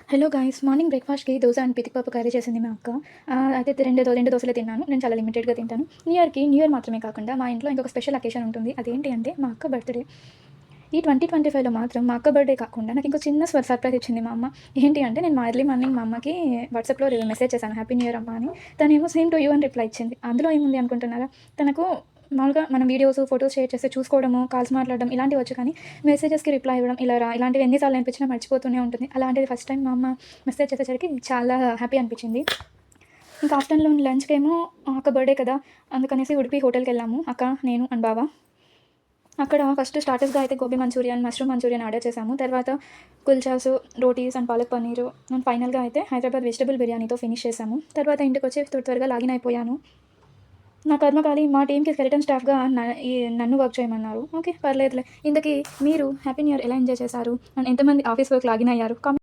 Hello guys, morning బ్రేక్ఫాస్ట్‌కి dosa and పితికపప్పు curry చేసింది మా అక్క. అయితే రెండు దోసలే తిన్నాను. నేను చాలా లిమిటెడ్‌గా తింటాను. న్యూ ఇయర్ మాత్రమే కాకుండా మా ఇంట్లో ఇంకొక స్పెషల్ అకేషన్ ఉంటుంది. అదేంటి అంటే మా అక్క బర్త్‌డే. ఈ 2025లో మాత్రం మా అక్క బర్త్‌డే కాకుండా నాకు ఇంకో చిన్న సర్ప్రైజ్ ఇచ్చింది మా అమ్మ. ఏంటి అంటే నేను ఎర్లీ మార్నింగ్ మా అమ్మకి వాట్సాప్‌లో మెసేజ్ చేశాను హ్యాపీ న్యూ ఇయర్ అమ్మ అని. తనేమో సేమ్ టు యూ అని రిప్లై ఇచ్చింది. అందులో ఏముంది అనుకుంటున్నారా? తనకు మామూలుగా మనం వీడియోస్, ఫోటోస్ షేర్ చేస్తే చూసుకోవడము, కాల్స్ మాట్లాడడం ఇలాంటివి వచ్చు కానీ మెసేజెస్‌కి రిప్లై ఇవ్వడం ఇలా ఇలాంటివి ఎన్ని సార్లు అనిపించినా మర్చిపోతూనే ఉంటుంది. అలాంటిది ఫస్ట్ టైమ్ మా అమ్మ మెసేజ్ చేసేసరికి చాలా హ్యాపీ అనిపించింది. ఇంకా ఆఫ్టర్‌నూన్ లంచ్‌కేమో అక్క బర్త్‌డే కదా! అందుకనేసి ఉడిపి హోటల్‌కెళ్ళాము. అక్క, నేను అండ్ బావ. అక్కడ ఫస్ట్ స్టార్టర్స్‌గా అయితే gobi Manchurian, mushroom Manchurian order చేశాము. తర్వాత కుల్చాసు, రోటీస్ అండ్ పాలక్ పన్నీరు అండ్ ఫైనల్‌గా అయితే హైదరాబాద్ వెజిటబుల్ బిర్యానీతో ఫినిష్ చేశాము. తర్వాత ఇంటికొచ్చి త్వరగా లాగిన్ అయిపోయాను. నా కర్మకాలి మా టీమ్‌కి స్కెలిటన్ స్టాఫ్‌గా నన్ను వర్క్ చేయమన్నారు. ఓకే, పర్లేదులే. ఇంతకీ మీరు హ్యాపీ న్యూ ఇయర్ ఎలా ఎంజాయ్ చేశారు? అండ్ ఎంతమంది ఆఫీస్ వర్క్ లాగిన్ అయ్యారు?